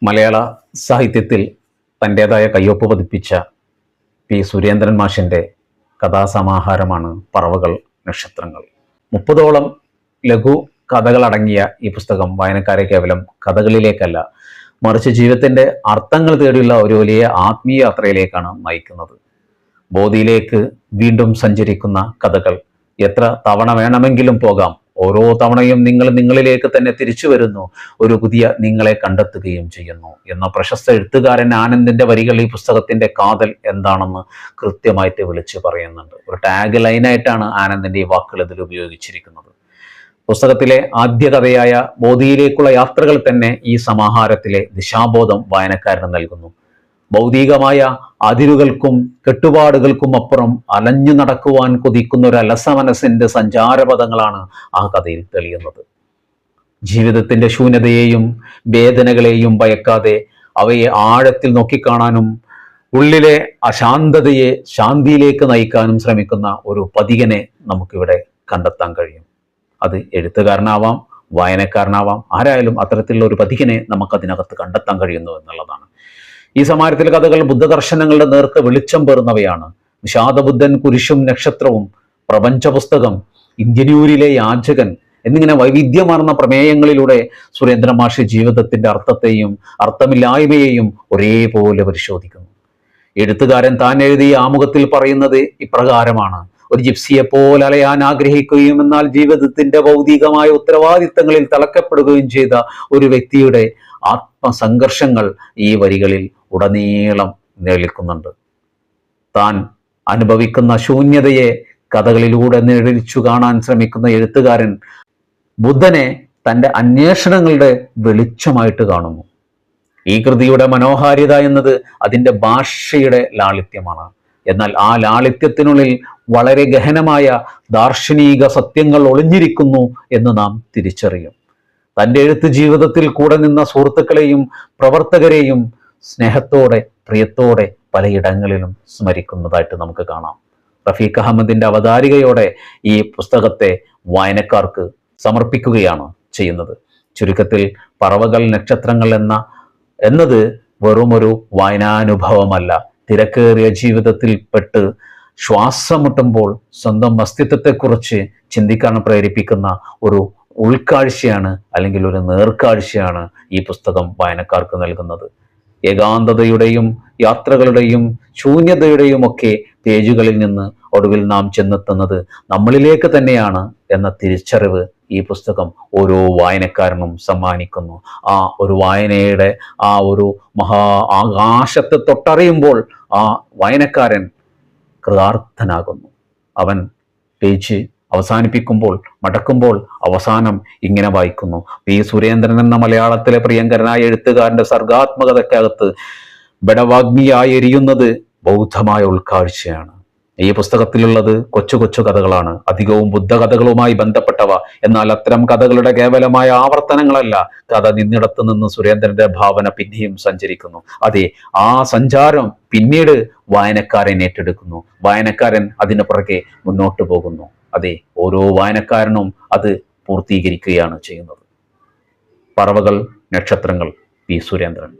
മലയാള സാഹിത്യത്തിൽ തൻ്റേതായ കയ്യൊപ്പ് പതിപ്പിച്ച പി സുരേന്ദ്രൻ മാഷിൻ്റെ കഥാസമാഹാരമാണ് പറവകൾ നക്ഷത്രങ്ങൾ. 30ഓളം ലഘു കഥകളടങ്ങിയ ഈ പുസ്തകം വായനക്കാരെ കേവലം കഥകളിലേക്കല്ല, മറിച്ച് ജീവിതത്തിൻ്റെ അർത്ഥങ്ങൾ തേടിയുള്ള ഒരു വലിയ ആത്മീയ യാത്രയിലേക്കാണ് നയിക്കുന്നത്. ബോധിയിലേക്ക് വീണ്ടും സഞ്ചരിക്കുന്ന കഥകൾ. എത്ര തവണ വേണമെങ്കിലും പോകാം, ഓരോ തവണയും നിങ്ങൾ നിങ്ങളിലേക്ക് തന്നെ തിരിച്ചു വരുന്നു, ഒരു പുതിയ നിങ്ങളെ കണ്ടെത്തുകയും ചെയ്യുന്നു എന്ന പ്രശസ്ത എഴുത്തുകാരൻ ആനന്ദിന്റെ വരികൾ ഈ പുസ്തകത്തിന്റെ കാതൽ എന്താണെന്ന് കൃത്യമായിട്ട് വിളിച്ചു പറയുന്നുണ്ട്. ഒരു ടാഗ് ലൈനായിട്ടാണ് ആനന്ദിന്റെ ഈ വാക്കുകൾ ഇതിൽ ഉപയോഗിച്ചിരിക്കുന്നത്. പുസ്തകത്തിലെ ആദ്യ കഥയായ ബോധിയിലേക്കുള്ള യാത്രകൾ തന്നെ ഈ സമാഹാരത്തിലെ ദിശാബോധം വായനക്കാരന് നൽകുന്നു. ഭൗതികമായ അതിരുകൾക്കും കെട്ടുപാടുകൾക്കും അപ്പുറം അലഞ്ഞു നടക്കുവാൻ കൊതിക്കുന്ന ഒരു അലസമനസ്സിന്റെ സഞ്ചാരപഥങ്ങളാണ് ആ കഥയിൽ തെളിയുന്നത്. ജീവിതത്തിന്റെ ശൂന്യതയെയും വേദനകളെയും ഭയക്കാതെ അവയെ ആഴത്തിൽ നോക്കിക്കാണാനും ഉള്ളിലെ അശാന്തതയെ ശാന്തിയിലേക്ക് നയിക്കാനും ശ്രമിക്കുന്ന ഒരു പഥികനെ നമുക്കിവിടെ കണ്ടെത്താൻ കഴിയും. അത് എഴുത്തുകാരനാവാം, വായനക്കാരനാവാം, ആരായാലും അത്തരത്തിലുള്ള ഒരു പഥികനെ നമുക്കതിനകത്ത് കണ്ടെത്താൻ കഴിയുന്നു എന്നുള്ളതാണ്. ഈ സമാഹാരത്തിലെ കഥകൾ ബുദ്ധദർശനങ്ങളുടെ നേർത്ത വെളിച്ചം പേറുന്നവയാണ്. വിഷാദബുദ്ധൻ, കുരിശും നക്ഷത്രവും, പ്രപഞ്ച പുസ്തകം, ഇന്ത്യനൂരിലെ യാചകൻ എന്നിങ്ങനെ വൈവിധ്യമാർന്ന പ്രമേയങ്ങളിലൂടെ സുരേന്ദ്ര മാഷി ജീവിതത്തിന്റെ അർത്ഥത്തെയും അർത്ഥമില്ലായ്മയെയും ഒരേപോലെ പരിശോധിക്കുന്നു. എഴുത്തുകാരൻ താൻ എഴുതിയ ആമുഖത്തിൽ പറയുന്നത് ഇപ്രകാരമാണ്: ഒരു ജിപ്സിയെ പോലെ അലയാൻ ആഗ്രഹിക്കുകയും എന്നാൽ ജീവിതത്തിന്റെ ഭൗതികമായ ഉത്തരവാദിത്തങ്ങളിൽ തളക്കപ്പെടുകയും ചെയ്ത ഒരു വ്യക്തിയുടെ ആത്മസംഘർഷങ്ങൾ ഈ വരികളിൽ ഉടനീളം നിഴലിക്കുന്നുണ്ട്. താൻ അനുഭവിക്കുന്ന ശൂന്യതയെ കഥകളിലൂടെ നിഴലിച്ചു കാണാൻ ശ്രമിക്കുന്ന എഴുത്തുകാരൻ ബുദ്ധനെ തൻ്റെ അന്വേഷണങ്ങളുടെ വെളിച്ചമായിട്ട് കാണുന്നു. ഈ കൃതിയുടെ മനോഹാരിത എന്നത് അതിൻ്റെ ഭാഷയുടെ ലാളിത്യമാണ്. എന്നാൽ ആ ലാളിത്യത്തിനുള്ളിൽ വളരെ ഗഹനമായ ദാർശനിക സത്യങ്ങൾ ഒളിഞ്ഞിരിക്കുന്നു എന്ന് നാം തിരിച്ചറിയും. തൻ്റെ എഴുത്ത് ജീവിതത്തിൽ കൂടെ നിന്ന സുഹൃത്തുക്കളെയും പ്രവർത്തകരെയും സ്നേഹത്തോടെ പ്രിയത്തോടെ പലയിടങ്ങളിലും സ്മരിക്കുന്നതായിട്ട് നമുക്ക് കാണാം. റഫീഖ് അഹമ്മദിന്റെ അവതാരികയോടെ ഈ പുസ്തകത്തെ വായനക്കാർക്ക് സമർപ്പിക്കുകയാണ് ചെയ്യുന്നത്. ചുരുക്കത്തിൽ പറവകൾ നക്ഷത്രങ്ങൾ എന്നത് വെറുമൊരു വായനാനുഭവമല്ല, തിരക്കേറിയ ജീവിതത്തിൽ പെട്ട് ശ്വാസം മുട്ടുമ്പോൾ സ്വന്തം അസ്തിത്വത്തെക്കുറിച്ച് ചിന്തിക്കാൻ പ്രേരിപ്പിക്കുന്ന ഒരു ഉൾക്കാഴ്ചയാണ്, അല്ലെങ്കിൽ ഒരു നേർക്കാഴ്ചയാണ് ഈ പുസ്തകം വായനക്കാർക്ക് നൽകുന്നത്. ഏകാന്തതയുടെയും യാത്രകളുടെയും ശൂന്യതയുടെയും ഒക്കെ പേജുകളിൽ നിന്ന് ഒടുവിൽ നാം ചെന്നെത്തുന്നത് നമ്മളിലേക്ക് തന്നെയാണ് എന്ന തിരിച്ചറിവ് ഈ പുസ്തകം ഓരോ വായനക്കാരനും സമ്മാനിക്കുന്നു. ആ ഒരു വായനയുടെ ആ ഒരു മഹാ ആകാശത്തെ തൊട്ടറിയുമ്പോൾ ആ വായനക്കാരൻ കൃതാർത്ഥനാകുന്നു. അവൻ പേജ് അവസാനിപ്പിക്കുമ്പോൾ, മടക്കുമ്പോൾ അവസാനം ഇങ്ങനെ വായിക്കുന്നു: പി സുരേന്ദ്രൻ എന്ന മലയാളത്തിലെ പ്രിയങ്കരനായ എഴുത്തുകാരന്റെ സർഗാത്മകതയ്ക്കകത്ത് ബടവാഗ്നിയായി എരിയുന്നത് ബൗദ്ധമായ ഉൾക്കാഴ്ചയാണ്. ഈ പുസ്തകത്തിലുള്ളത് കൊച്ചു കൊച്ചു കഥകളാണ്, അധികവും ബുദ്ധകഥകളുമായി ബന്ധപ്പെട്ടവ. എന്നാൽ അത്തരം കഥകളുടെ കേവലമായ ആവർത്തനങ്ങളല്ല. കഥ നിന്നിടത്ത് നിന്ന് സുരേന്ദ്രന്റെ ഭാവന പിന്നെയും സഞ്ചരിക്കുന്നു. അതെ, ആ സഞ്ചാരം പിന്നീട് വായനക്കാരൻ ഏറ്റെടുക്കുന്നു. വായനക്കാരൻ അതിന് പുറകെ മുന്നോട്ട് പോകുന്നു. അതെ, ഓരോ വായനക്കാരനും അത് പൂർത്തീകരിക്കുകയാണ് ചെയ്യുന്നത്. പറവകൾ നക്ഷത്രങ്ങൾ, പി സുരേന്ദ്രൻ.